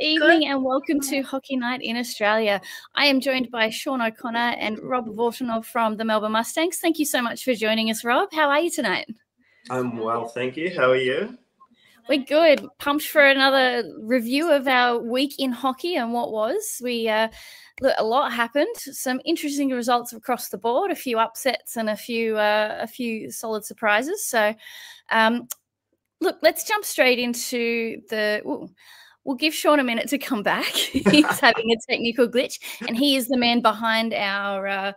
evening and welcome to Hockey Night in Australia. I am joined by Sean O'Connor and Robin Vortanov from the Melbourne Mustangs. Thank you so much for joining us, Rob. How are you tonight? I'm well, thank you. How are you? We're good. Pumped for another review of our week in hockey and what was. A lot happened. Some interesting results across the board, a few upsets and a few solid surprises. So, look, let's jump straight into we'll give Sean a minute to come back. He's having a technical glitch, and he is the man behind our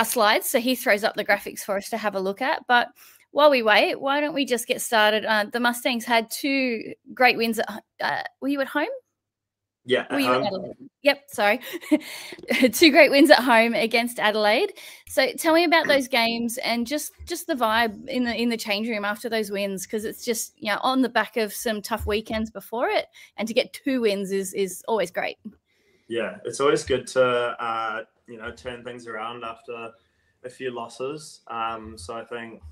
slides. So he throws up the graphics for us to have a look at. But while we wait, why don't we just get started? The Mustangs had two great wins. Were you at home? Yeah, at home. Adelaide? Yep, sorry. Two great wins at home against Adelaide. So tell me about those games and just the vibe in the change room after those wins, because it's just, you know, on the back of some tough weekends before it, and to get two wins is always great. Yeah, it's always good to turn things around after a few losses. So I think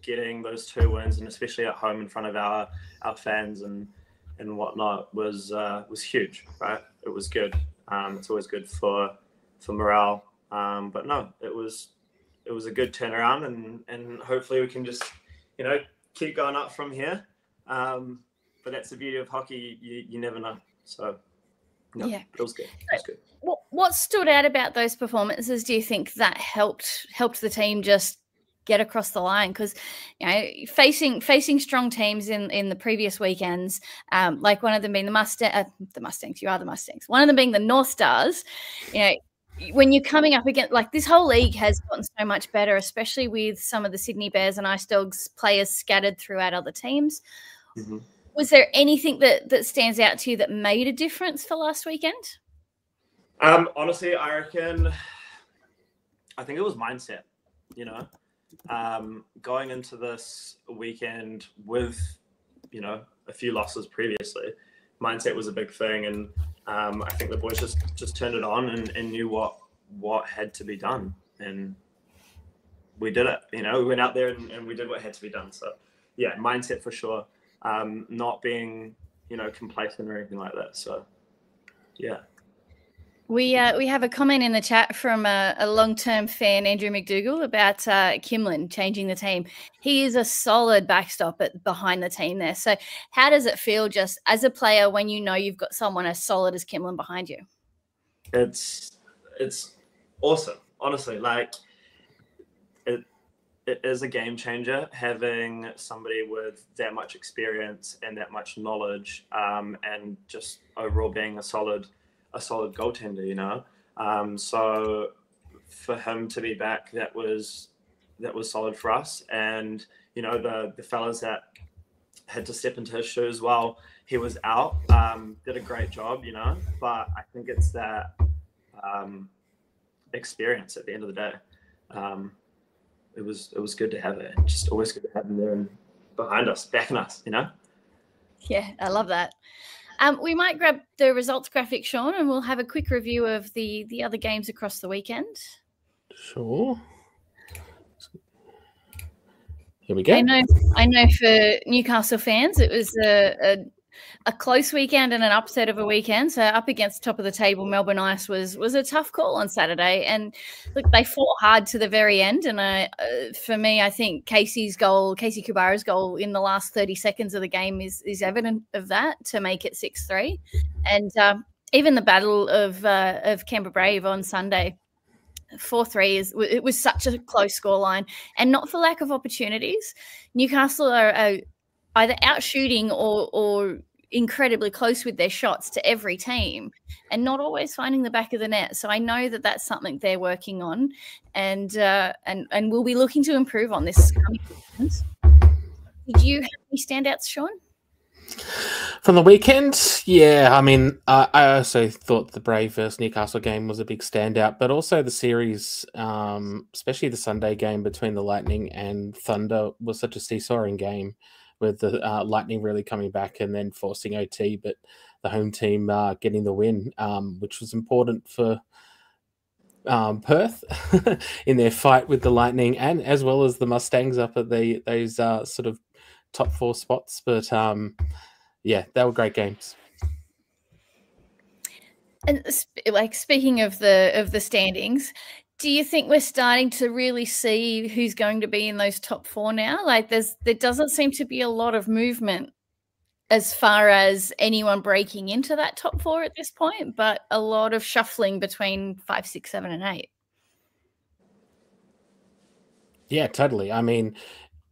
getting those two wins, and especially at home in front of our fans and whatnot, was huge, right? It was good. It's always good for morale. But no, it was a good turnaround, and hopefully we can just, keep going up from here. But that's the beauty of hockey. You never know. So no, yeah, it was good. It was good. What stood out about those performances do you think that helped the team just get across the line? Because, facing strong teams in the previous weekends, like one of them being the Mustangs, you are the Mustangs, one of them being the North Stars, when you're coming up against, like, this whole league has gotten so much better, especially with some of the Sydney Bears and Ice Dogs players scattered throughout other teams. Mm-hmm. Was there anything that stands out to you that made a difference for last weekend? Honestly, I think it was mindset, going into this weekend with, a few losses previously. Mindset was a big thing, and I think the boys just turned it on and knew what had to be done, and we did it. We went out there and we did what had to be done. So yeah, mindset for sure. Not being complacent or anything like that. So yeah. We have a comment in the chat from a long-term fan, Andrew McDougall, about Kimlin changing the team. He is a solid backstop behind the team there. So how does it feel just as a player when you know you've got someone as solid as Kimlin behind you? It's awesome, honestly. Like, it is a game changer having somebody with that much experience and that much knowledge, and just overall being a solid goaltender, so for him to be back, that was solid for us. And the fellas that had to step into his shoes while he was out did a great job, but I think it's that experience at the end of the day. It was good to have it. Just always good to have him there and behind us, backing us, Yeah, I love that. We might grab the results graphic, Sean, and we'll have a quick review of the other games across the weekend. Sure. Here we go. I know for Newcastle fans, it was a close weekend and an upset of a weekend. So up against top of the table, Melbourne Ice was a tough call on Saturday. And look, they fought hard to the very end. And for me, I think Casey Kubara's goal in the last 30 seconds of the game is evident of that, to make it 6-3. And even the battle of Canberra Brave on Sunday, 4-3 it was such a close scoreline, and not for lack of opportunities. Newcastle are either out shooting or incredibly close with their shots to every team, and not always finding the back of the net. So I know that that's something they're working on, and we'll be looking to improve on this coming weekend. Did you have any standouts, Sean? From the weekend, yeah. I mean, I also thought the Brave versus Newcastle game was a big standout, but also the series, especially the Sunday game between the Lightning and Thunder, was such a seesawing game, with the Lightning really coming back and then forcing OT, but the home team getting the win, which was important for Perth in their fight with the Lightning, and as well as the Mustangs up at those sort of top four spots. But yeah, they were great games. And like speaking of the standings, do you think we're starting to really see who's going to be in those top 4 now? Like there doesn't seem to be a lot of movement as far as anyone breaking into that top 4 at this point, but a lot of shuffling between 5, 6, 7, and 8. Yeah, totally. I mean,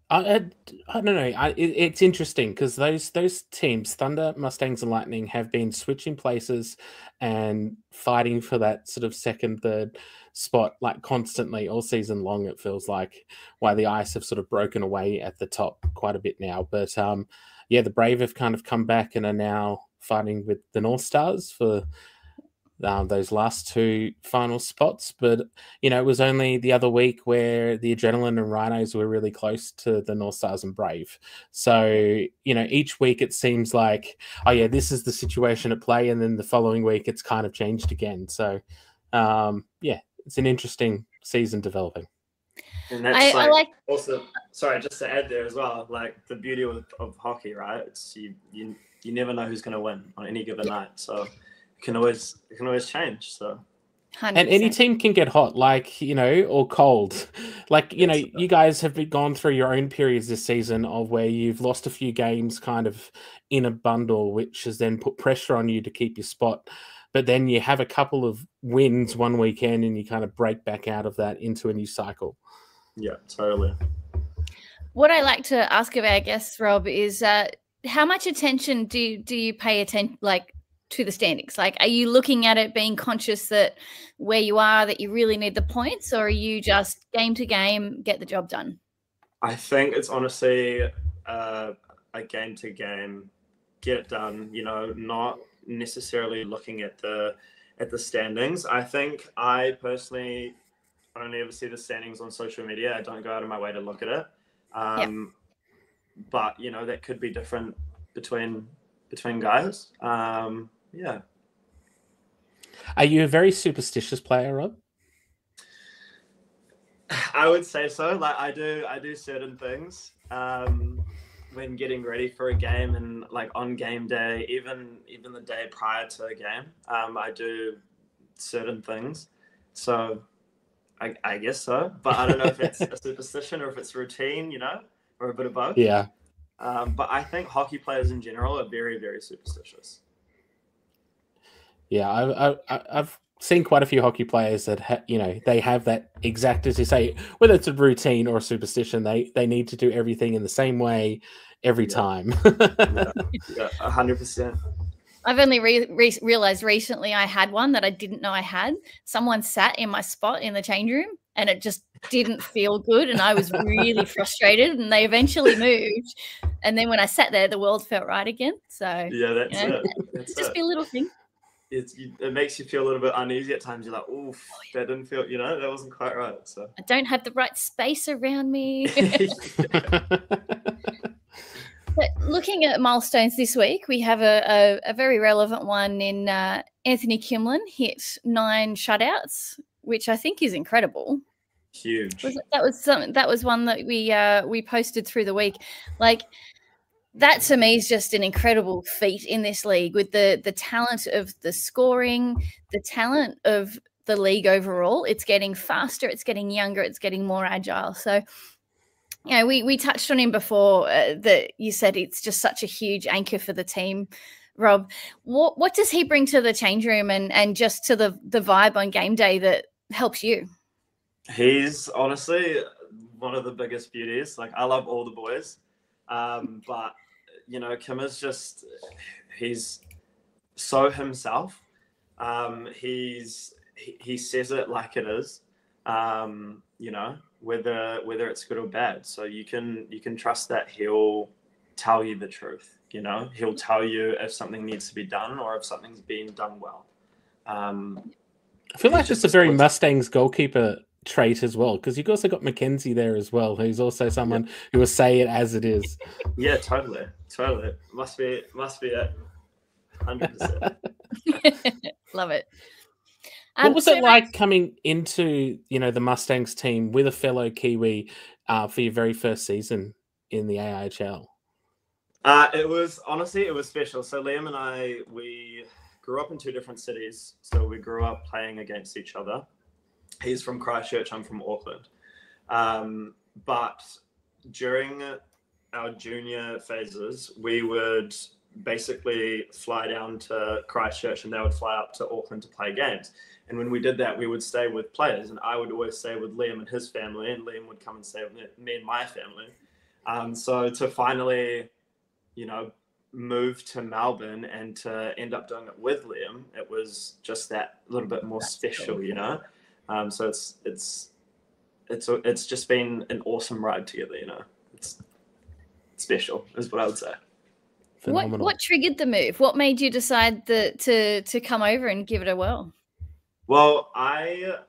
I don't know. It's interesting because those teams, Thunder, Mustangs, and Lightning, have been switching places and fighting for that sort of second, third spot like constantly all season long. It feels like, while the Ice have sort of broken away at the top quite a bit now. But yeah, the Brave have kind of come back and are now fighting with the North Stars for those last 2 final spots. But, you know, it was only the other week where the Adrenaline and Rhinos were really close to the North Stars and Brave. So, you know, each week it seems like, oh yeah, this is the situation at play. And then the following week it's kind of changed again. So, yeah, it's an interesting season developing. And that's I like also, sorry, just to add there as well, like the beauty of hockey, right? It's you never know who's going to win on any given night. So it can always change. So 100%. And any team can get hot, like, you know, or cold. Like, you know, you guys have gone through your own periods this season of where you've lost a few games kind of in a bundle, which has then put pressure on you to keep your spot. But then you have a couple of wins one weekend and you kind of break back out of that into a new cycle. Yeah, totally. What I like to ask of our guests, Rob, is how much attention do you pay attention, like, to the standings? Like, are you looking at it being conscious that where you are, that you really need the points, or are you just game to game, get the job done? I think it's honestly a game to game, get it done, you know, not necessarily looking at the standings. I think I personally only ever see the standings on social media. I don't go out of my way to look at it. But, you know, that could be different between guys. Yeah. Are you a very superstitious player, Rob? I would say so. Like I do certain things when getting ready for a game, and like on game day, even the day prior to a game, I do certain things. So I guess so, but I don't know if it's a superstition or if it's routine, you know, or a bit of both. Yeah. But I think hockey players in general are very, very superstitious. Yeah, I've seen quite a few hockey players that you know, they have that exact, as you say, whether it's a routine or a superstition, they need to do everything in the same way every time. Yeah, 100%. I've only realized recently I had one that I didn't know I had. Someone sat in my spot in the change room and it just didn't feel good, and I was really frustrated, and they eventually moved. And then when I sat there, the world felt right again. So yeah, that's it. That's just be a little thing. It makes you feel a little bit uneasy at times. You're like, oof, that didn't feel, you know, that wasn't quite right. So I don't have the right space around me. But looking at milestones this week, we have a very relevant one in Anthony Kimlin hit 9 shutouts, which I think is incredible. Huge. That was one that we posted through the week. Like, that to me is just an incredible feat in this league, with the talent of the scoring, the talent of the league overall. It's getting faster, it's getting younger, it's getting more agile. So, you know, we touched on him before, that you said it's just such a huge anchor for the team. Rob, what does he bring to the change room and just to the vibe on game day that helps you? He's honestly one of the biggest beauties. Like, I love all the boys. But, you know, Kim is just, he's so himself. He says it like it is, you know, whether it's good or bad. So you can trust that he'll tell you the truth, you know, he'll tell you if something needs to be done or if something's being done well. I feel like it's a very Mustangs goalkeeper trait as well, because you've also got Mackenzie there as well, who's also someone who will say it as it is. Yeah, totally. Must be it. 100%. Love it. What was it like coming into, you know, the Mustangs team with a fellow Kiwi for your very first season in the AIHL? It was special. So Liam and I, we grew up in two different cities, so we grew up playing against each other. He's from Christchurch, I'm from Auckland. But during our junior phases, we would basically fly down to Christchurch and they would fly up to Auckland to play games. And when we did that, we would stay with players, and I would always stay with Liam and his family, and Liam would come and stay with me and my family. So to finally, move to Melbourne and to end up doing it with Liam, it was just that little bit more special, So it's just been an awesome ride together, It's special, is what I would say. What triggered the move? What made you decide to come over and give it a whirl? Well, I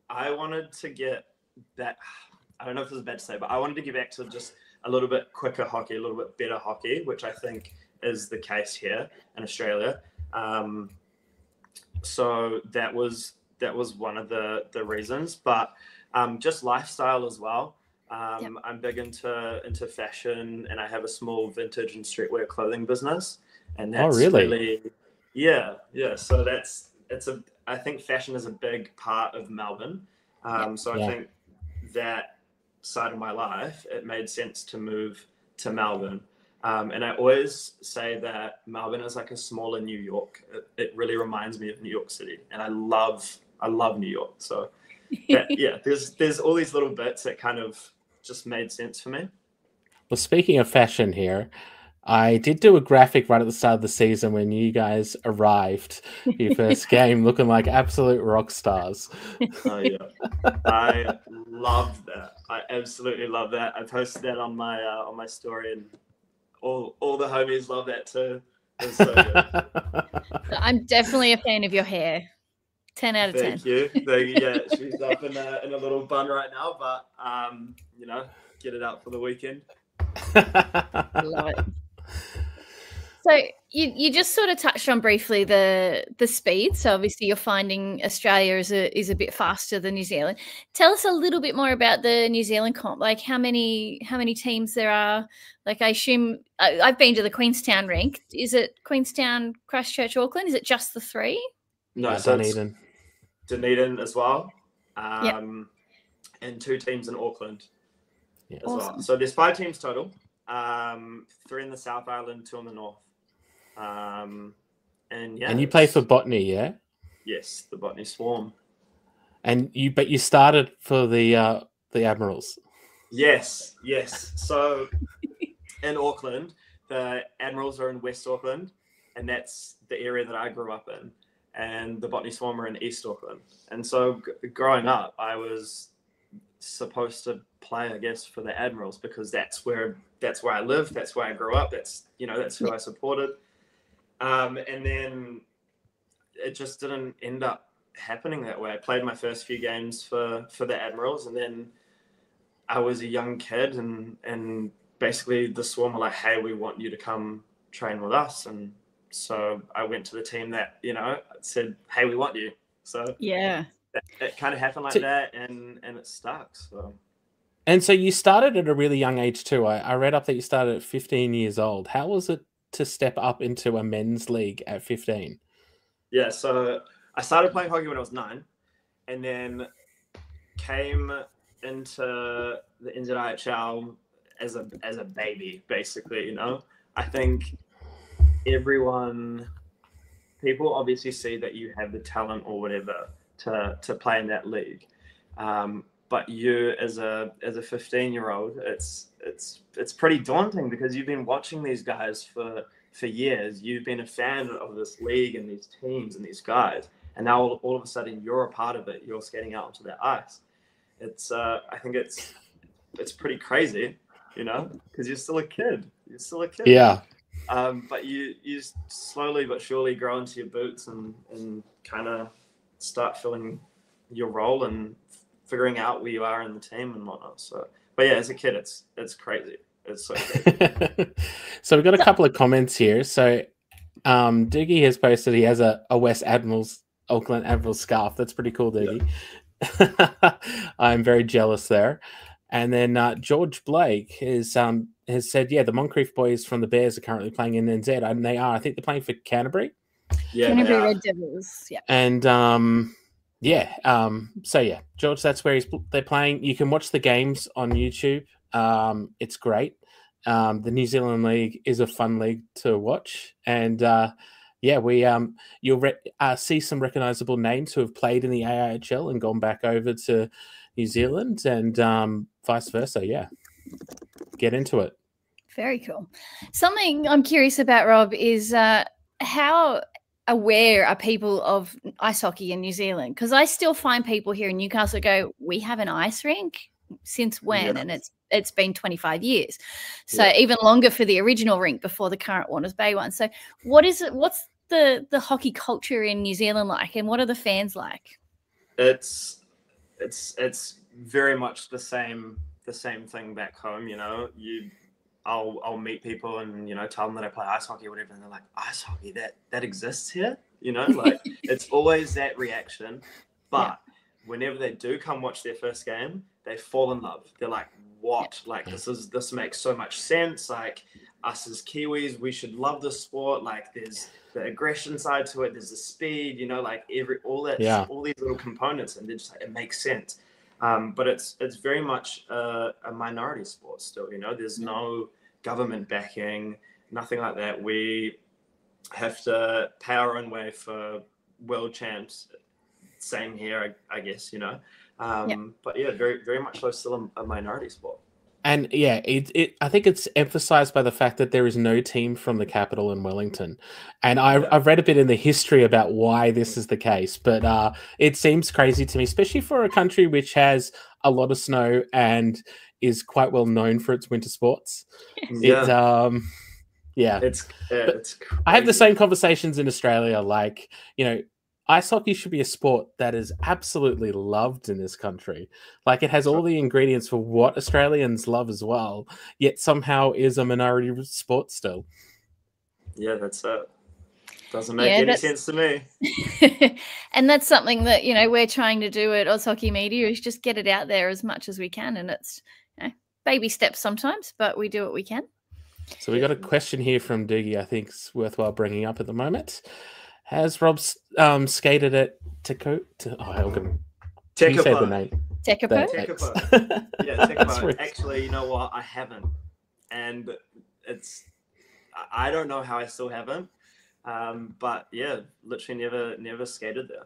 wanted to get that. I don't know if this is bad to say, but I wanted to get back to just a little bit quicker hockey, a little bit better hockey, which I think is the case here in Australia. So that was one of the reasons, but just lifestyle as well. I'm big into fashion, and I have a small vintage and streetwear clothing business, and that's really yeah. So I think fashion is a big part of Melbourne. So I think that side of my life, it made sense to move to Melbourne. And I always say that Melbourne is like a smaller New York. It really reminds me of New York City, and I love New York. So there's all these little bits that kind of just made sense for me. Well, speaking of fashion here, I did do a graphic right at the start of the season when you guys arrived for your first game, looking like absolute rock stars. Oh yeah, I love that. I absolutely love that. I posted that on my story, and all the homies love that too. It was so good. I'm definitely a fan of your hair. 10 out of 10. Thank you. Yeah, she's up in a little bun right now, but get it out for the weekend. Love it. So you just sort of touched on briefly the speed. So obviously you're finding Australia is a bit faster than New Zealand. Tell us a little bit more about the New Zealand comp. Like how many teams there are. Like I assume I've been to the Queenstown rink. Is it Queenstown, Christchurch, Auckland? Is it just the three? No, so Dunedin as well, and 2 teams in Auckland as well. So there's 5 teams total. 3 in the South Island, 2 in the North. And you play for Botany, yeah? Yes, the Botany Swarm. But you started for the Admirals. Yes. So in Auckland, the Admirals are in West Auckland, and that's the area that I grew up in. And the Botany Swarm are in East Auckland. And so growing up, I was supposed to play, I guess, for the Admirals because that's where I lived, that's where I grew up, that's who I supported. And then it just didn't end up happening that way. I played my first few games for the Admirals, and then I was a young kid, and basically the Swarm were like, hey, we want you to come train with us. And so I went to the team that, said, hey, we want you. So yeah, it kind of happened like that, and it stuck. So. And so you started at a really young age too. I read up that you started at 15 years old. How was it to step up into a men's league at 15? Yeah, so I started playing hockey when I was 9, and then came into the AIHL as a baby, basically. I think people obviously see that you have the talent or whatever to play in that league. But you as a 15-year-old, it's pretty daunting because you've been watching these guys for years. You've been a fan of this league and these teams and these guys, and now all of a sudden you're a part of it. You're skating out onto that ice. I think it's pretty crazy, because you're still a kid. Yeah. But you slowly but surely grow into your boots and kind of start filling your role and figuring out where you are in the team and whatnot. So, but yeah, as a kid, it's crazy. It's so crazy. So we've got a couple of comments here. So Doogie has posted he has a West Auckland Admirals scarf. That's pretty cool, Doogie. Yeah. I'm very jealous there. And then George Blake has said, yeah, the Moncrief boys from the Bears are currently playing in NZ, and they are. I think they're playing for Canterbury. Yeah, Canterbury Red Devils. Yeah. And so yeah, George, that's where they're playing. You can watch the games on YouTube. It's great. The New Zealand League is a fun league to watch, and you'll see some recognisable names who have played in the AIHL and gone back over to New Zealand, and vice versa. Yeah, get into it. Very cool. Something I'm curious about, Rob, is how aware are people of ice hockey in New Zealand? Because I still find people here in Newcastle go, we have an ice rink since when? And it's been 25 years. So even longer for the original rink before the current Warners Bay one. So what's the hockey culture in New Zealand like, and what are the fans like? It's very much the same thing back home. I'll meet people and tell them that I play ice hockey or whatever, and they're like, ice hockey, that exists here, like it's always that reaction. But whenever they do come watch their first game, they fall in love. They're like, what? Like this makes so much sense. Like us as Kiwis, we should love this sport. Like there's the aggression side to it, there's the speed, like all these little components, and just it makes sense. But it's very much a minority sport still. There's no government backing, nothing like that. We have to pay our own way for world champs. Same here, I guess. But yeah, very very much so still a minority sport. And yeah, I think it's emphasized by the fact that there is no team from the capital in Wellington. And I've read a bit in the history about why this is the case, but it seems crazy to me, especially for a country which has a lot of snow and is quite well known for its winter sports. Yeah. It's crazy. I have the same conversations in Australia, like, ice hockey should be a sport that is absolutely loved in this country. Like, it has all the ingredients for what Australians love as well, yet somehow is a minority sport still. Yeah, that's it. Doesn't make any sense to me. And that's something that, we're trying to do at Oz Hockey Media, is just get it out there as much as we can. And it's baby steps sometimes, but we do what we can. So we got a question here from Doogie I think is worthwhile bringing up at the moment. Has Rob skated at Tekapo? You say the name. Tekapo? Yeah, Tekapo. Actually, you know what? I haven't. And I don't know how I still haven't. But yeah, literally never skated there.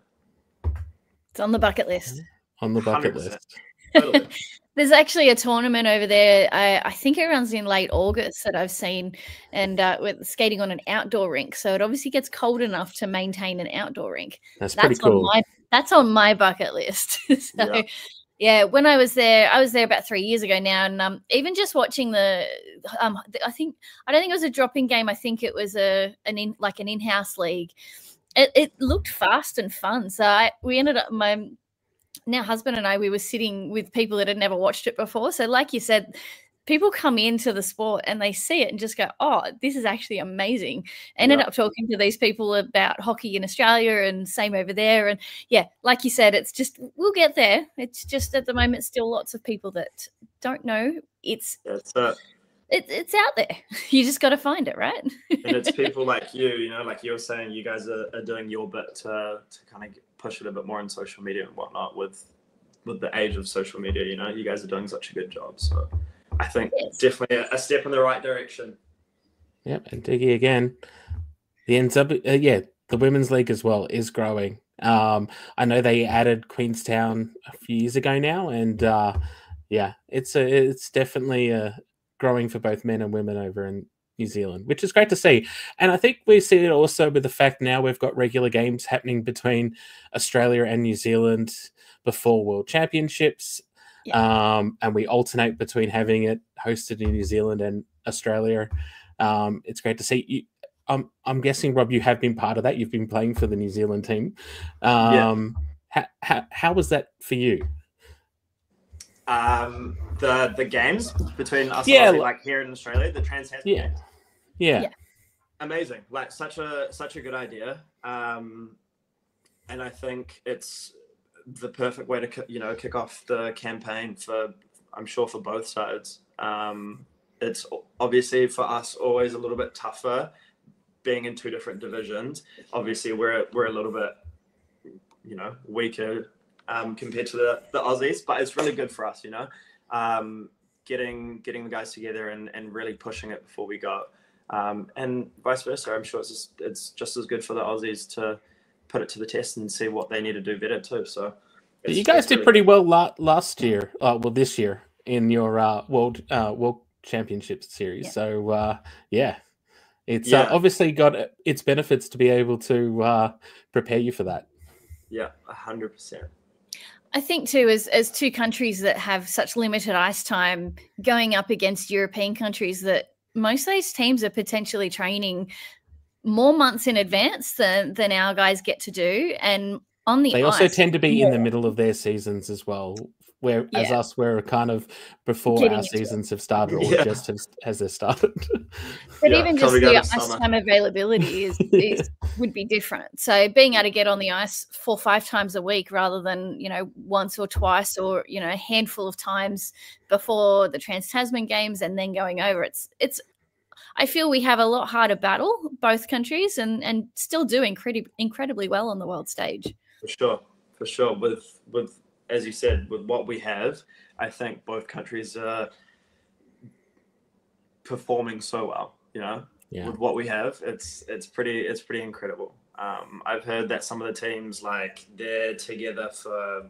It's on the bucket list. On the bucket 100%. list. Totally. There's actually a tournament over there. I think it runs in late August that I've seen, and with skating on an outdoor rink. So it obviously gets cold enough to maintain an outdoor rink. That's pretty cool. That's on my bucket list. So yeah, when I was there about 3 years ago now, and even just watching I don't think it was a drop-in game. I think it was an in-house league. It looked fast and fun. So we ended up now husband and I, we were sitting with people that had never watched it before. So like you said, people come into the sport and they see it and just go, oh, this is actually amazing. Ended up talking to these people about hockey in Australia and same over there. And yeah, like you said, it's just, we'll get there. It's just at the moment still lots of people that don't know it's out there. You just got to find it, right? And it's people like you, like you were saying, you guys are doing your bit to kind of push it a bit more on social media and whatnot with the age of social media. You guys are doing such a good job. So I think definitely a step in the right direction. Yep, and Diggy again, the women's league as well is growing. I know they added Queenstown a few years ago now, and it's definitely growing for both men and women over in New Zealand, which is great to see. And I think we see it also with the fact now we've got regular games happening between Australia and New Zealand before World Championships. And we alternate between having it hosted in New Zealand and Australia. It's great to see you. I'm guessing, Rob, you have been part of that. You've been playing for the New Zealand team. How was that for you? The games between us, like here in Australia, the Trans-Tasman games. Yeah, amazing. Like such a good idea. And I think it's the perfect way to kick off the campaign for both sides. It's obviously for us always a little bit tougher being in two different divisions. Obviously, we're a little bit, weaker compared to the Aussies, but it's really good for us, getting the guys together and really pushing it before we go. And vice versa. I'm sure it's just as good for the Aussies to put it to the test and see what they need to do better too. So you guys did pretty well last year. This year in your World Championship series. Yeah. So it's obviously got its benefits to be able to prepare you for that. Yeah, 100%. I think too, as two countries that have such limited ice time, going up against European countries that most of these teams are potentially training more months in advance than our guys get to do. And on the they ice, also tend to be in the middle of their seasons as well. Whereas us, we're kind of before our seasons have started, or just as they started. But even just the ice time availability would be different. So being able to get on the ice 4 or 5 times a week rather than once or twice, or a handful of times before the Trans-Tasman games and then going over. It's. I feel we have a lot harder battle, both countries, and still do incredibly well on the world stage. For sure. With as you said, with what we have, I think both countries are performing so well. With what we have, it's pretty incredible. I've heard that some of the teams, like, they're together for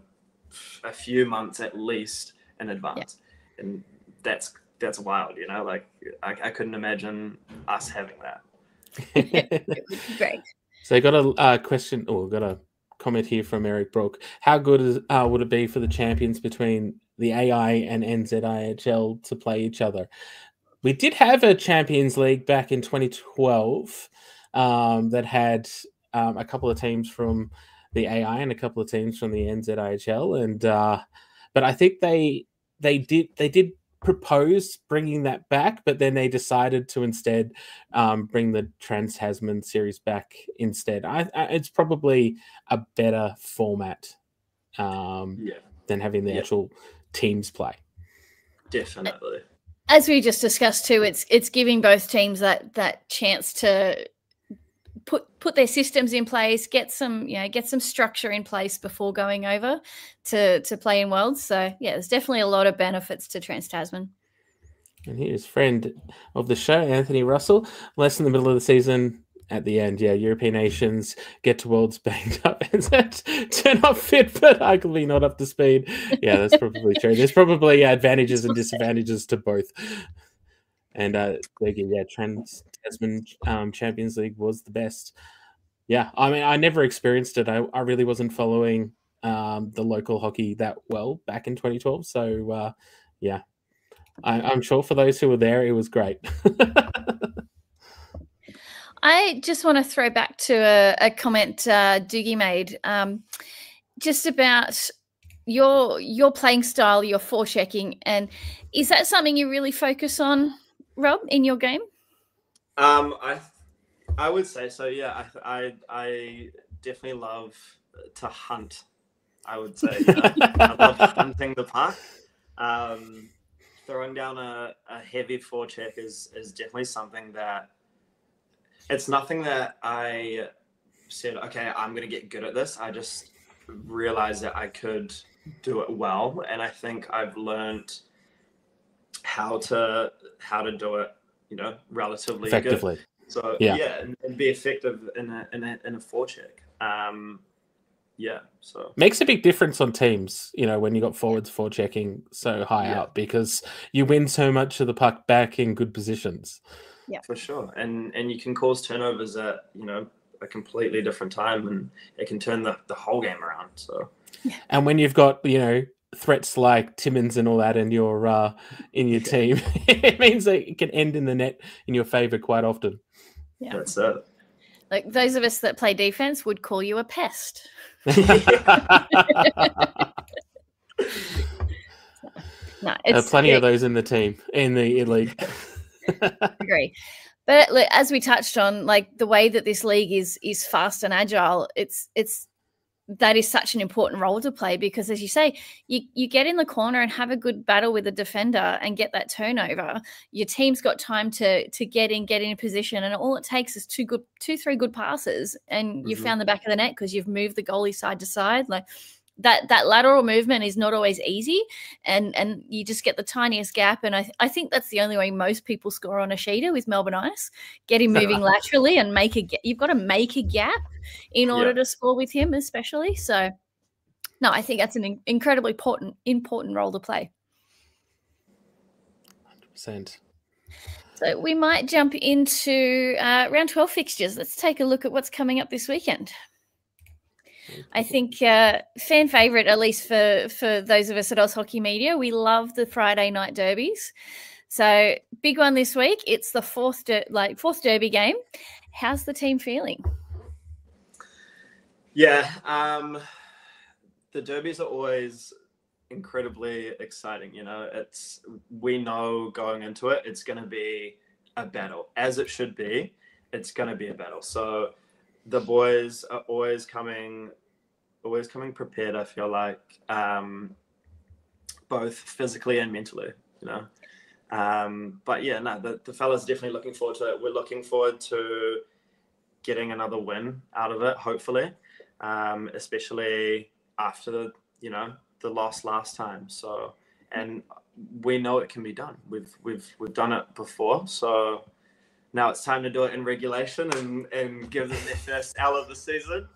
a few months at least in advance, and that's wild. Like, I couldn't imagine us having that. Great. So I got a question, or got a comment here from Eric Brook. How good would it be for the champions between the AI and NZIHL to play each other? We did have a Champions League back in 2012 that had a couple of teams from the AI and a couple of teams from the NZIHL, and but I think they did propose bringing that back, but then they decided to instead bring the Trans-Tasman series back instead. It's probably a better format than having the actual teams play. Definitely. As we just discussed too, it's giving both teams that chance to put their systems in place, get some structure in place before going over to play in Worlds. So there's definitely a lot of benefits to Trans-Tasman. And here's friend of the show, Anthony Russell. Less in the middle of the season, at the end, European nations get to Worlds banged up and turn up fit, but arguably not up to speed. Yeah, that's probably true. There's probably advantages and disadvantages to both. And Trans-Tasman Champions League was the best. Yeah, I mean, I never experienced it. I really wasn't following the local hockey that well back in 2012. So, I'm sure for those who were there, it was great. I just want to throw back to a comment Doogie made just about your playing style, your forechecking, and is that something you really focus on, Rob, in your game? I would say so. Yeah, I definitely love to hunt. I would say I love hunting the puck. Throwing down a heavy forecheck is definitely something that it's nothing that I said, okay, I'm going to get good at this. I just realized that I could do it well, and I think I've learned how to do it, relatively effectively. Good. So and be effective in a forecheck. So makes a big difference on teams, when you got forwards forechecking so high out, because you win so much of the puck back in good positions. Yeah, for sure. And you can cause turnovers at, a completely different time, and it can turn the whole game around. So and when you've got, threats like Timmins and all that in your team, it means that it can end in the net in your favor quite often. Yeah, that's it. Like those of us that play defense would call you a pest. No, plenty of those in the team, in the league. Agree. But as we touched on, like the way that this league is fast and agile, it's that is such an important role to play because, as you say, you get in the corner and have a good battle with the defender and get that turnover. Your team's got time to get in position, and all it takes is two, three good passes, and you found the back of the net because you've moved the goalie side to side. Like that lateral movement is not always easy, and you just get the tiniest gap. And I think that's the only way most people score on a sheeter with Melbourne Ice. Get him moving laterally and you've got to make a gap in order to score with him, especially. So, no, I think that's an incredibly important role to play. 100%. So we might jump into round 12 fixtures. Let's take a look at what's coming up this weekend. I think fan favourite, at least for those of us at Oz Hockey Media, we love the Friday night derbies. So big one this week. It's the fourth derby game. How's the team feeling? Yeah, the derbies are always incredibly exciting. You know, we know going into it, it's going to be a battle, as it should be. It's going to be a battle. So the boys are always coming prepared, I feel like, both physically and mentally, you know. But yeah, no, the fellas are definitely looking forward to it. We're looking forward to getting another win out of it, hopefully, especially after the loss last time. So, and we know it can be done. We've done it before, so now it's time to do it in regulation and give them their first L of the season.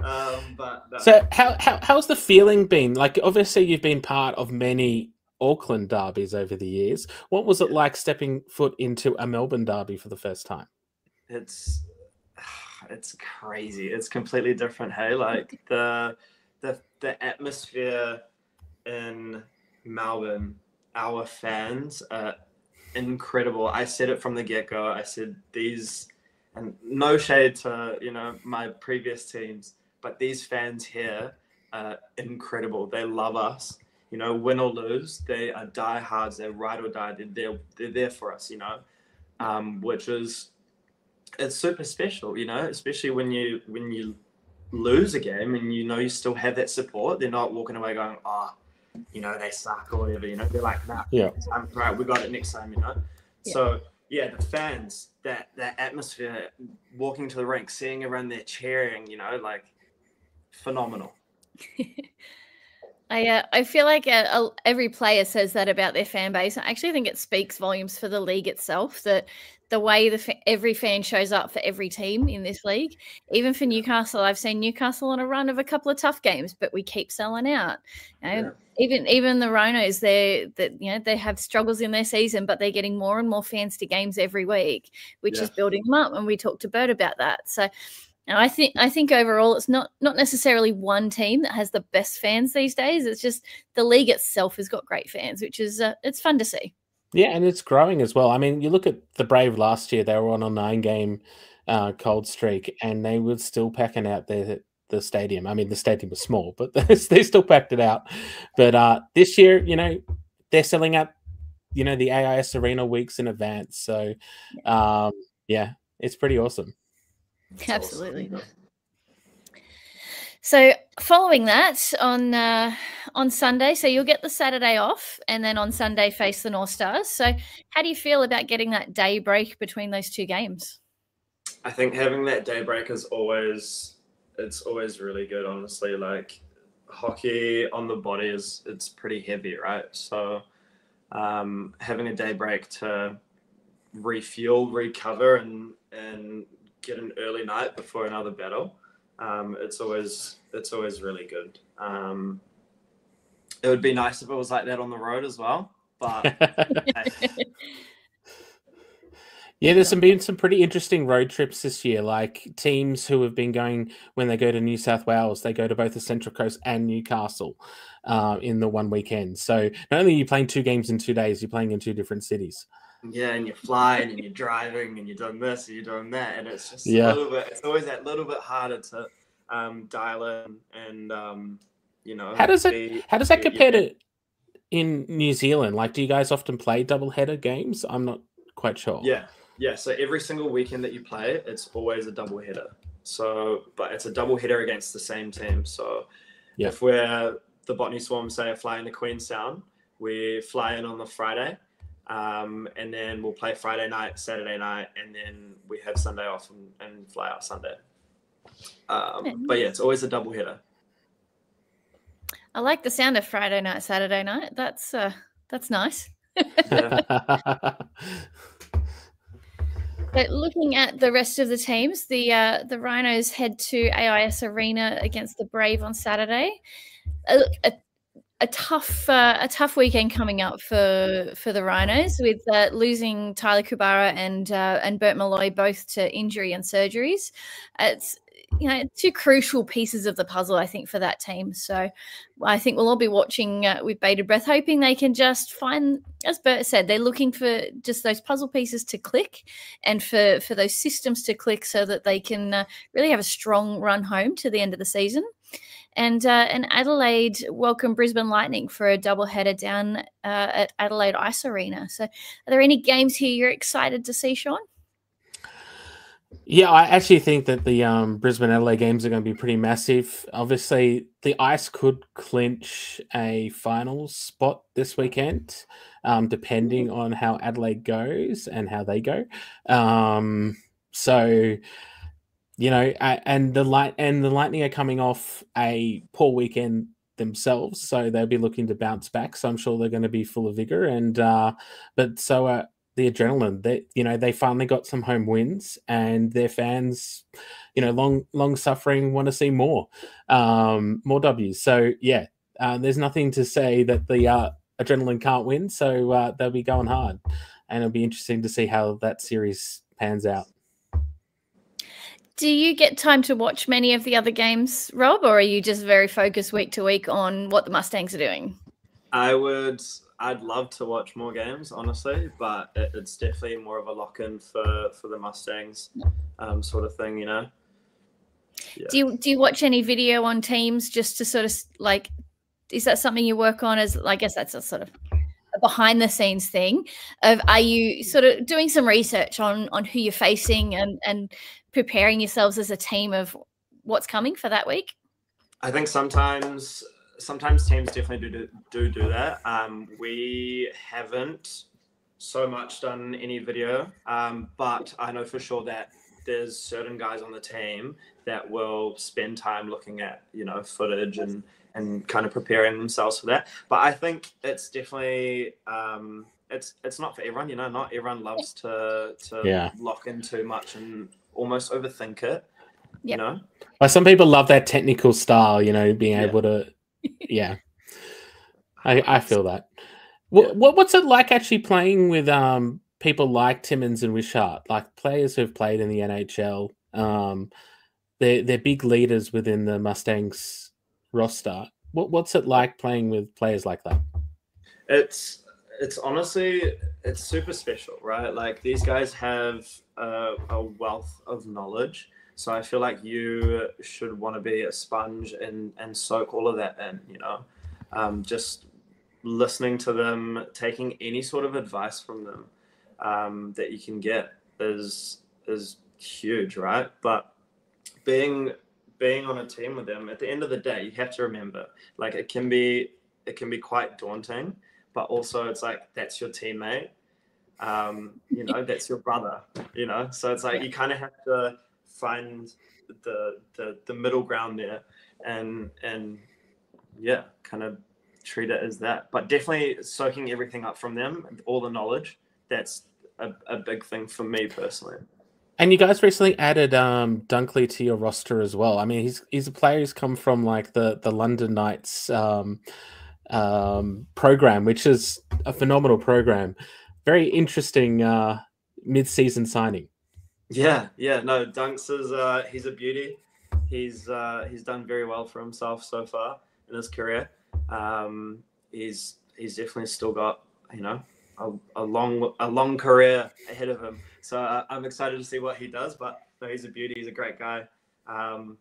So how's the feeling been? Like, obviously you've been part of many Auckland derbies over the years. What was it like stepping foot into a Melbourne derby for the first time? It's crazy. It's completely different. Hey, like the atmosphere in Melbourne, our fans are incredible. I said it from the get-go. I said these, and no shade to my previous teams, but these fans here are incredible. They love us, win or lose. They are diehards. They're ride or die. They're there for us, which is, it's super special, especially when you lose a game and you still have that support. They're not walking away going, they suck or whatever, they're like, nah, I'm right, we got it next time, Yeah. So yeah, the fans, that atmosphere, walking to the rink, seeing everyone there cheering, like phenomenal. I feel like every player says that about their fan base. I actually think it speaks volumes for the league itself, that the way every fan shows up for every team in this league. Even for Newcastle, I've seen Newcastle on a run of a couple of tough games, but we keep selling out. Even the Ronos, they have struggles in their season, but they're getting more and more fans to games every week, which is building them up. And we talked to Bert about that. So. And I think overall it's not necessarily one team that has the best fans these days. It's just the league itself has got great fans, which is it's fun to see. Yeah, and it's growing as well. I mean, you look at the Brave last year; they were on a 9-game cold streak, and they were still packing out the stadium. I mean, the stadium was small, but they still packed it out. But this year, they're selling out, the AIS Arena weeks in advance. So, it's pretty awesome. Absolutely. So following that on Sunday, so you'll get the Saturday off and then on Sunday face the North Stars. So how do you feel about getting that day break between those two games? I think having that day break it's always really good, honestly. Like hockey on the body it's pretty heavy, right? So having a day break to refuel, recover and get an early night before another battle. It's always really good. It would be nice if it was like that on the road as well, but there's been some pretty interesting road trips this year. Like teams who have been going, when they go to New South Wales, they go to both the Central Coast and Newcastle in the one weekend. So not only are you playing 2 games in 2 days, you're playing in 2 different cities. Yeah, and you're flying and you're driving and you're doing this and you're doing that, and it's just a little bit. It's always that little bit harder to dial in, and How does that compare to in New Zealand? Like, do you guys often play double-header games? I'm not quite sure. Yeah. So every single weekend that you play, it's always a double-header. So, but it's a double header against the same team. So Yeah. if we're the Botany Swarm, say, are flying to Queenstown, we fly in on the Friday, and then we'll play Friday night, Saturday night, and then we have Sunday off and fly out Sunday. But yeah, it's always a double header. I like the sound of Friday night, Saturday night. That's nice. Yeah. But looking at the rest of the teams, the Rhinos head to AIS Arena against the Brave on Saturday. A tough weekend coming up for the Rhinos, with losing Tyler Kubara and Bert Malloy both to injury and surgeries. It's two crucial pieces of the puzzle, I think, for that team. So I think we'll all be watching with bated breath, hoping they can just find, as Bert said, they're looking for just those puzzle pieces to click and for those systems to click so that they can really have a strong run home to the end of the season. And Adelaide welcome Brisbane Lightning for a doubleheader down at Adelaide Ice Arena. So are there any games here you're excited to see, Sean? Yeah, I actually think that the Brisbane Adelaide games are going to be pretty massive. Obviously, the Ice could clinch a finals spot this weekend, depending on how Adelaide goes and how they go. So, and the Lightning are coming off a poor weekend themselves, so they'll be looking to bounce back. So I'm sure they're going to be full of vigor, and but so are the Adrenaline. They finally got some home wins, and their fans, long suffering, want to see more Ws. So yeah, there's nothing to say that the Adrenaline can't win. So they'll be going hard, and it'll be interesting to see how that series pans out. Do you get time to watch many of the other games, Rob, or are you just very focused week to week on what the Mustangs are doing? I'd love to watch more games, honestly, but it's definitely more of a lock-in for the Mustangs, sort of thing, Yeah. Do you watch any video on teams just to sort of is that something you work on? As I guess that's a sort of a behind the scenes thing. Are you sort of doing some research on who you're facing and preparing yourselves as a team of what's coming for that week? I think sometimes teams definitely do that. We haven't so much done any video, but I know for sure that there's certain guys on the team that will spend time looking at footage and kind of preparing themselves for that. But I think it's definitely it's not for everyone. Not everyone loves to lock in too much and almost overthink it. Yep. Well, some people love that technical style, being able to. Yeah, I feel that. What's it like actually playing with people like Timmins and Wishart, like players who've played in the NHL? They're big leaders within the Mustangs roster. What's it like playing with players like that? It's honestly, it's super special, right? Like, these guys have a wealth of knowledge. So I feel like you should want to be a sponge and soak all of that in, just listening to them, taking any sort of advice from them that you can get is huge, right? But being on a team with them, at the end of the day, you have to remember, like, it can be quite daunting, but also it's like, that's your teammate, that's your brother, so it's like you kind of have to find the middle ground there and yeah, kind of treat it as that. But definitely soaking everything up from them, all the knowledge, that's a big thing for me personally. And you guys recently added Dunkley to your roster as well. I mean, he's a player who's come from like the London Knights program, which is a phenomenal program. Very interesting mid-season signing. Yeah. No, Dunks is he's a beauty. He's done very well for himself so far in his career. He's definitely still got a long career ahead of him. So I'm excited to see what he does. But no, he's a beauty. He's a great guy, and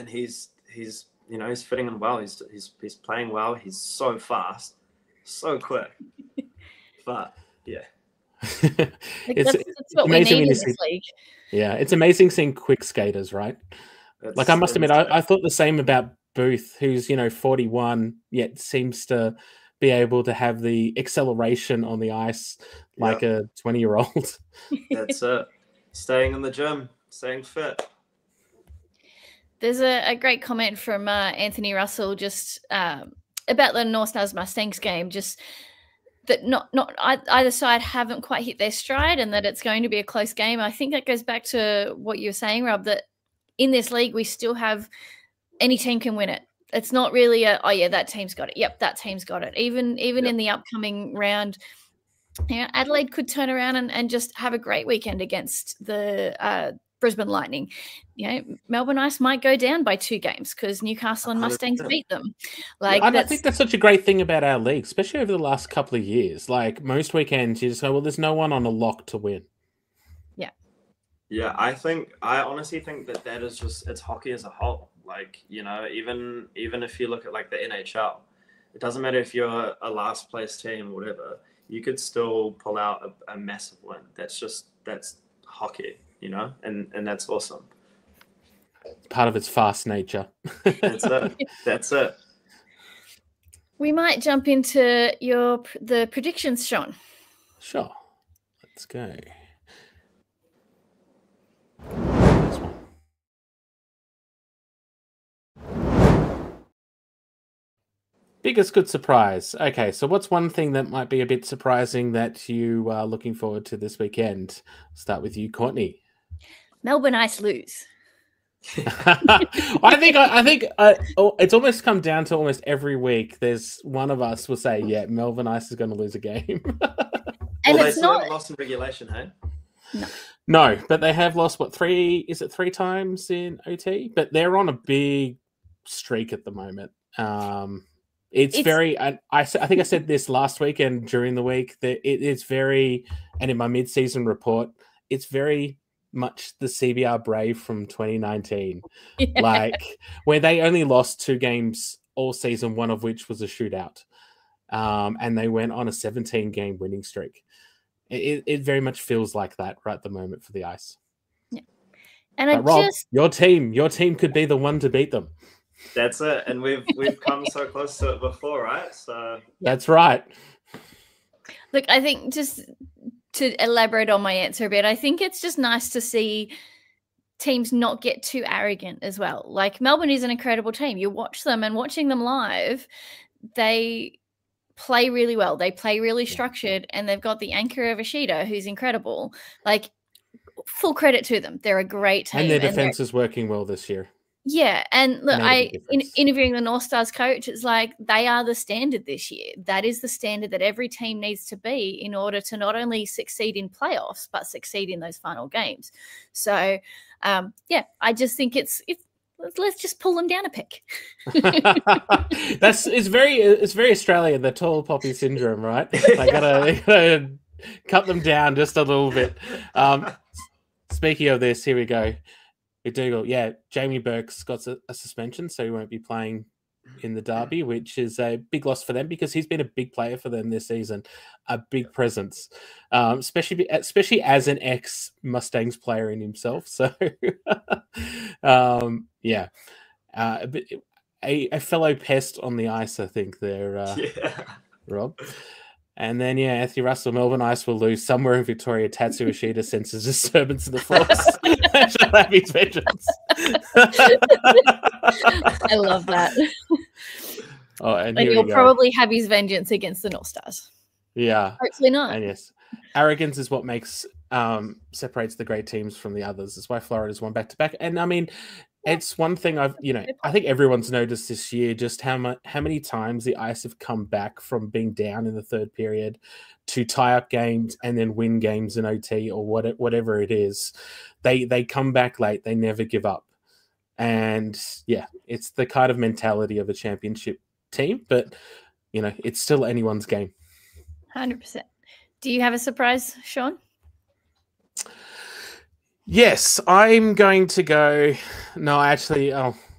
he's fitting in well. He's playing well. He's so fast, so quick. But yeah. It's that's what we need in this league. Yeah, it's amazing seeing quick skaters, right? Like I must admit, I thought the same about Booth, who's 41, yet seems to be able to have the acceleration on the ice like a 20-year-old. That's it. Staying in the gym, staying fit. There's a great comment from Anthony Russell just about the North Stars Mustangs game, just that not either side haven't quite hit their stride and that it's going to be a close game. I think that goes back to what you were saying, Rob, that in this league we still have any team can win it. It's not really that team's got it. Yep, that team's got it. Even in the upcoming round, Adelaide could turn around and just have a great weekend against the Brisbane Lightning. Melbourne Ice might go down by 2 games because Newcastle and Mustangs 100%. Beat them. I think that's such a great thing about our league, especially over the last couple of years. Like most weekends, you just go, well, there's no one on a lock to win. Yeah, I honestly think that is just, it's hockey as a whole. Like, even if you look at like the NHL, it doesn't matter if you're a last place team or whatever, you could still pull out a massive win. That's hockey, and that's awesome. Part of its fast nature. That's it. We might jump into the predictions, Sean. Sure. Let's go. Biggest good surprise. Okay, so what's one thing that might be a bit surprising that you are looking forward to this weekend? Start with you, Courtney. Melbourne Ice lose. I think it's almost come down to almost every week. There's one of us will say, "Yeah, Melbourne Ice is going to lose a game." And they still haven't lost in regulation, hey? No, but they have lost 3 times in OT? But they're on a big streak at the moment. It's very. I think I said this last week and during the week that it's very, and in my mid-season report, it's very much the CBR Brave from 2019, like where they only lost 2 games all season, one of which was a shootout, and they went on a 17-game winning streak. It very much feels like that right at the moment for the Ice. Yeah, and Rob, your team could be the one to beat them. That's it, and we've come so close to it before, right? So that's right. Look, I think just to elaborate on my answer a bit, I think it's just nice to see teams not get too arrogant as well. Like Melbourne is an incredible team. You watch them, and watching them live, they play really well. They play really structured, and they've got the anchor of Ishida, who's incredible. Like, full credit to them. They're a great team. And their defense is working well this year. Yeah, and look, interviewing the North Stars coach, it's like they are the standard this year. That is the standard that every team needs to be in order to not only succeed in playoffs, but succeed in those final games. So, I just think it's let's just pull them down a peg. It's very Australian, the tall poppy syndrome, right? I gotta cut them down just a little bit. Speaking of this, here we go. Jamie Burke's got a suspension, so he won't be playing in the derby, which is a big loss for them because he's been a big player for them this season, a big presence, especially as an ex-Mustangs player in himself. So, a fellow pest on the ice, I think there, Rob. And then, Anthony Russell, Melbourne Ice will lose somewhere in Victoria. Tatsu Ishida senses disturbance in the force. Shall have his vengeance. I love that. Oh, and he'll probably have his vengeance against the North Stars. Yeah. Hopefully not. And yes, arrogance is what makes separates the great teams from the others. That's why Florida's won back-to-back. And I mean, it's one thing I think everyone's noticed this year just how many times the Ice have come back from being down in the third period to tie up games and then win games in OT or whatever it is. They come back late. They never give up. And it's the kind of mentality of a championship team, but it's still anyone's game. 100%. Do you have a surprise, Sean? Yes, I'm going to go. No, actually,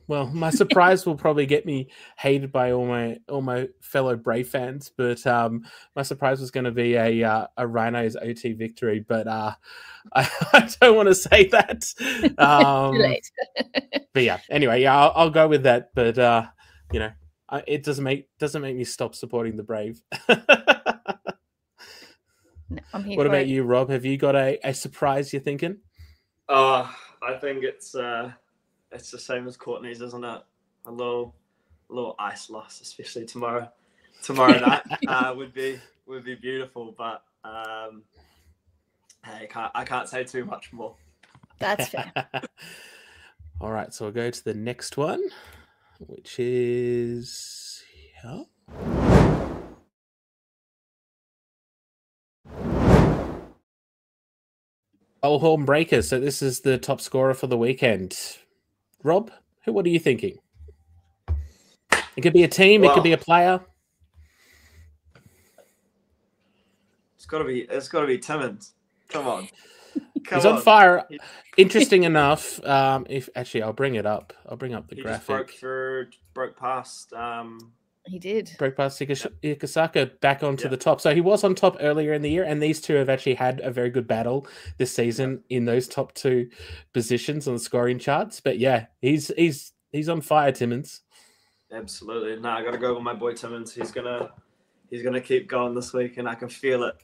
Well, my surprise will probably get me hated by all my fellow Brave fans, but my surprise was going to be a Rhinos OT victory, but I don't want to say that. Too late. But yeah, anyway, yeah, I'll go with that. But you know, it doesn't make me stop supporting the Brave. No, I'm here What for about it. you, Rob? Have you got a surprise you're thinking? I think it's the same as Courtney's, isn't it? A little ice loss, especially tomorrow night would be beautiful. But hey, I can't say too much more. That's fair. All right, so we'll go to the next one, which is here. Bullhorn Breakers. So this is the top scorer for the weekend. Rob, what are you thinking? It could be a team. It could be a player. It's got to be Timmins. Come on. He's on fire. Interesting enough. If actually, I'll bring it up. I'll bring up the graphic. Just broke past. He did. Broke past Ikasaka back onto the top. So he was on top earlier in the year, and these two have actually had a very good battle this season in those top two positions on the scoring charts. But yeah, he's on fire, Timmins. Absolutely. No, I got to go with my boy Timmins. He's gonna keep going this week, and I can feel it.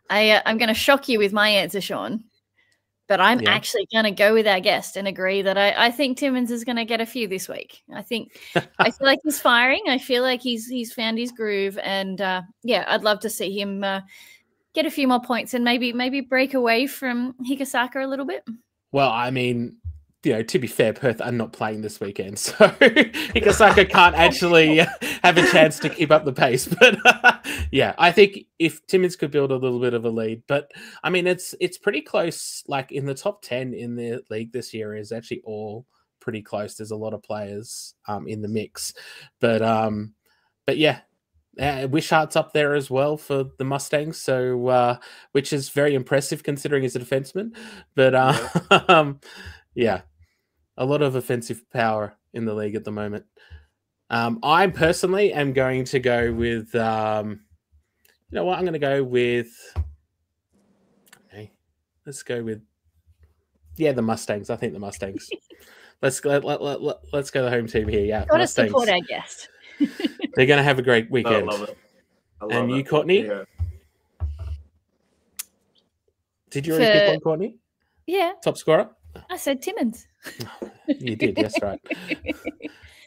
I'm going to shock you with my answer, Sean, but I'm actually going to go with our guest and agree that I think Timmins is going to get a few this week. I feel like he's firing. I feel like he's found his groove, and I'd love to see him get a few more points and maybe break away from Hikasaka a little bit. Well, I mean, to be fair, Perth are not playing this weekend, so Hikasaka can't actually have a chance to keep up the pace. But yeah, I think if Timmins could build a little bit of a lead, but I mean, it's pretty close. Like in the top 10 in the league this year is actually all pretty close. There's a lot of players in the mix, but yeah. Wishart's up there as well for the Mustangs, so which is very impressive considering he's a defenseman. But yeah, a lot of offensive power in the league at the moment. I personally am going to go with, you know what? I'm going to go with. Okay, let's go with. Yeah, the Mustangs. I think the Mustangs. let's go the home team here. Yeah, got to support our guest. They're going to have a great weekend. I love it. And you, Courtney? Yeah. Did you already pick one, Courtney? Yeah. Top scorer? I said Timmins. You did, yes, right.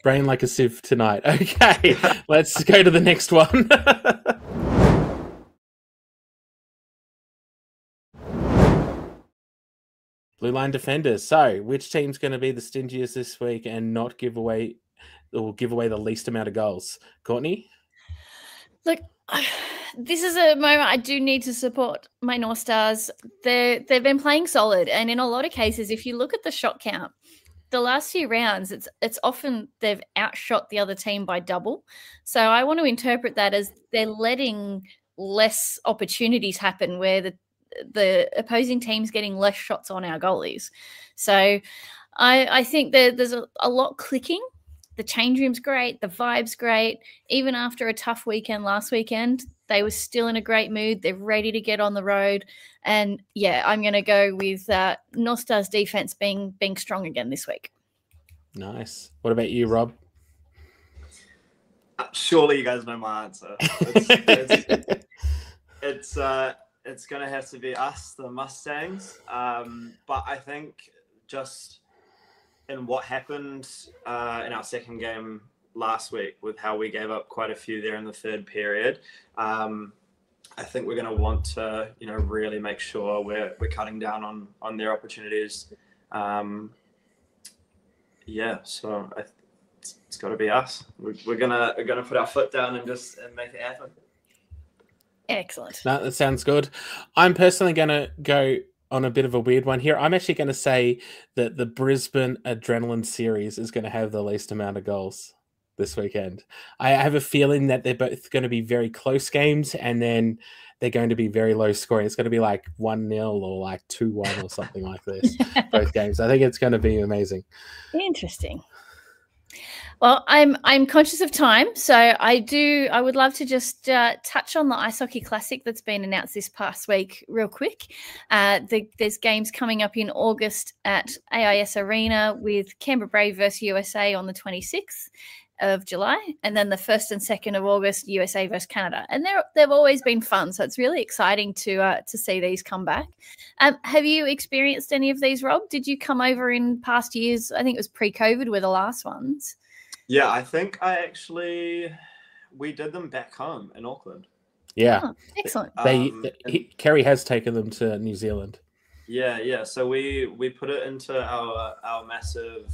Brain like a sieve tonight. Okay, let's go to the next one. Blue line defenders. So, which team's going to be the stingiest this week and not give away the least amount of goals? Courtney? Look, this is a moment I do need to support my North Stars. They've been playing solid, and in a lot of cases, if you look at the shot count, the last few rounds, it's often they've outshot the other team by double. So I want to interpret that as they're letting less opportunities happen where the opposing team's getting less shots on our goalies. So I think there's a lot clicking. The change room's great. The vibe's great. Even after a tough weekend last weekend, they were still in a great mood. They're ready to get on the road. And, yeah, I'm going to go with North Stars defense being strong again this week. Nice. What about you, Rob? Surely you guys know my answer. It's going to have to be us, the Mustangs. But I think just in what happened in our second game last week with how we gave up quite a few there in the third period, I think we're going to want to, really make sure we're cutting down on their opportunities. So it's got to be us. We're gonna put our foot down and make it happen. Excellent. No, that sounds good. I'm personally going to go on a bit of a weird one here. I'm actually going to say that the Brisbane Adrenaline Series is going to have the least amount of goals this weekend. I have a feeling that they're both going to be very close games, and then they're going to be very low scoring. It's going to be like 1-0 or like 2-1 or something like this. Both games. I think it's going to be amazing. Interesting. Well, I'm conscious of time, so I would love to just touch on the Ice Hockey Classic that's been announced this past week real quick. There's games coming up in August at AIS Arena with Canberra Brave versus USA on the 26th of July, and then the 1st and 2nd of August, USA versus Canada. And they've always been fun, so it's really exciting to see these come back. Have you experienced any of these, Rob? Did you come over in past years? I think it was pre-COVID were the last ones. Yeah, I think we did them back home in Auckland. Yeah. Oh, excellent. Kerry has taken them to New Zealand. Yeah. So we put it into our massive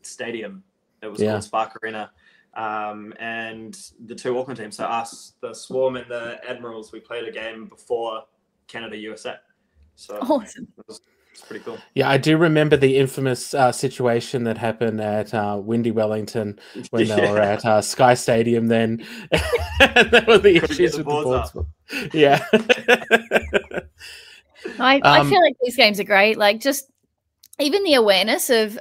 stadium. It was called Spark Arena. And the two Auckland teams, so us, the Swarm and the Admirals, we played a game before Canada USA. So awesome. It's pretty cool. Yeah, I do remember the infamous situation that happened at Windy Wellington when they were at Sky Stadium then. And there were the issues with the boards. Yeah. I feel like these games are great. Like just even the awareness of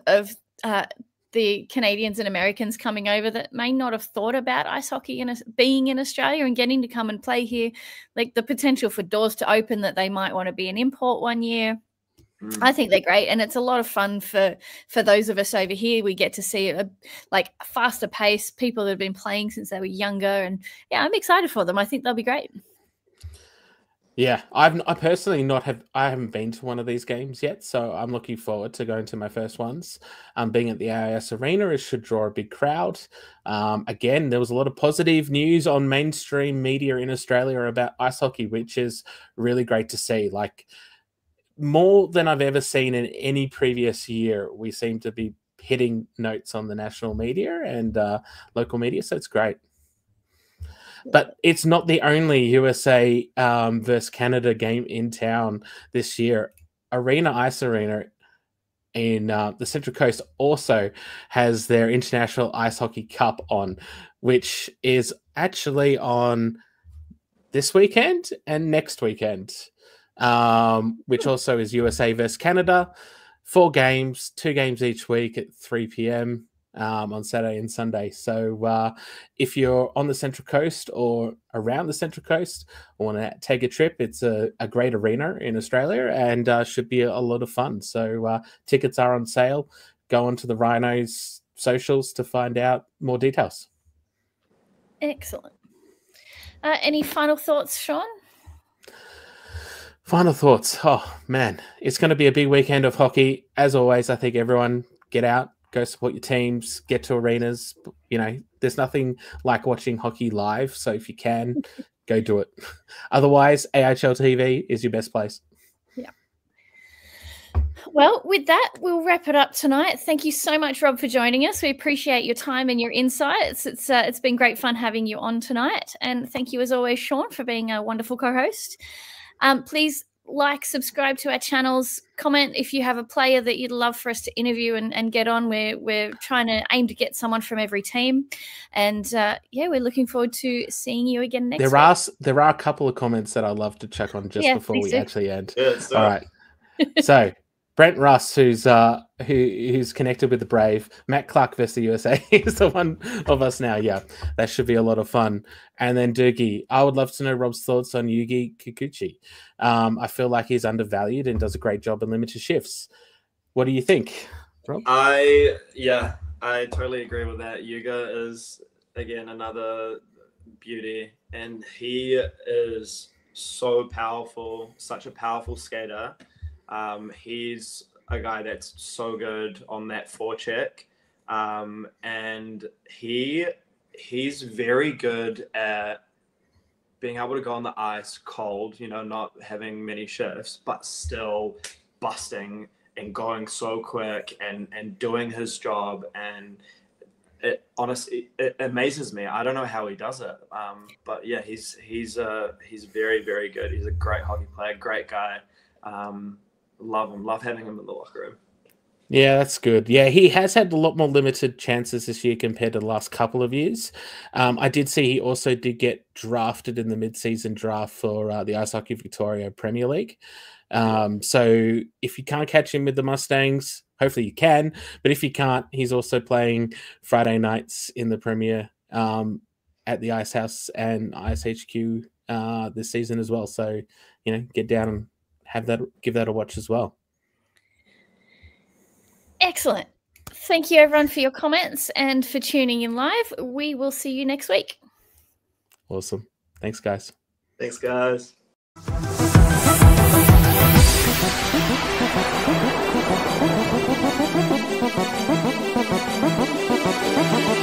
the Canadians and Americans coming over that may not have thought about ice hockey being in Australia and getting to come and play here, like the potential for doors to open that they might want to be an import one year. I think they're great, and it's a lot of fun for those of us over here. We get to see a faster pace, people that have been playing since they were younger, and yeah, I'm excited for them. I think they'll be great. Yeah, I haven't been to one of these games yet, so I'm looking forward to going to my first ones. Being at the AIS Arena, it should draw a big crowd. Again, there was a lot of positive news on mainstream media in Australia about ice hockey, which is really great to see. Like, more than I've ever seen in any previous year, we seem to be hitting notes on the national media and local media, so it's great. But it's not the only USA versus Canada game in town this year. Ice Arena in the Central Coast also has their International Ice Hockey Cup on, which is actually on this weekend and next weekend. Which also is USA versus Canada. 4 games, 2 games each week at 3 p.m. On Saturday and Sunday. So if you're on the Central Coast or around the Central Coast or want to take a trip, it's a great arena in Australia and should be a lot of fun. So tickets are on sale. Go onto the Rhinos socials to find out more details. Excellent. Any final thoughts, Sean? Final thoughts. Oh, man. It's going to be a big weekend of hockey. As always, I think everyone get out, go support your teams, get to arenas. You know, there's nothing like watching hockey live. So if you can, go do it. Otherwise, AIHL TV is your best place. Yeah. Well, with that, we'll wrap it up tonight. Thank you so much, Rob, for joining us. We appreciate your time and your insights. It's been great fun having you on tonight. And thank you, as always, Sean, for being a wonderful co-host. Please subscribe to our channels, comment if you have a player that you'd love for us to interview and get on. We're trying to aim to get someone from every team. And we're looking forward to seeing you again next week. There are a couple of comments that I'd love to check on just before we actually end. Yeah, all right. So Brent Russ, who's connected with the Brave, Matt Clark versus the USA is the one of us now. Yeah, that should be a lot of fun. And then Doogie, I would love to know Rob's thoughts on Yugi Kikuchi. I feel like he's undervalued and does a great job in limited shifts. What do you think, Rob? I totally agree with that. Yuga is, again, another beauty, and he is so powerful, such a powerful skater. He's a guy that's so good on that forecheck, and he's very good at being able to go on the ice cold, you know, not having many shifts, but still busting and going so quick and doing his job. And it honestly, it amazes me. I don't know how he does it, but yeah, he's very, very good. He's a great hockey player, great guy. Love him. Love having him in the locker room. Yeah, that's good. Yeah, he has had a lot more limited chances this year compared to the last couple of years. I did see he also did get drafted in the mid-season draft for the Ice Hockey Victoria Premier League. So if you can't catch him with the Mustangs, hopefully you can. But if you can't, he's also playing Friday nights in the Premier at the Ice House and ISHQ this season as well. So, get down and give that a watch as well. Excellent. Thank you, everyone, for your comments and for tuning in live. We will see you next week. Awesome. Thanks, guys. Thanks, guys. Thank you.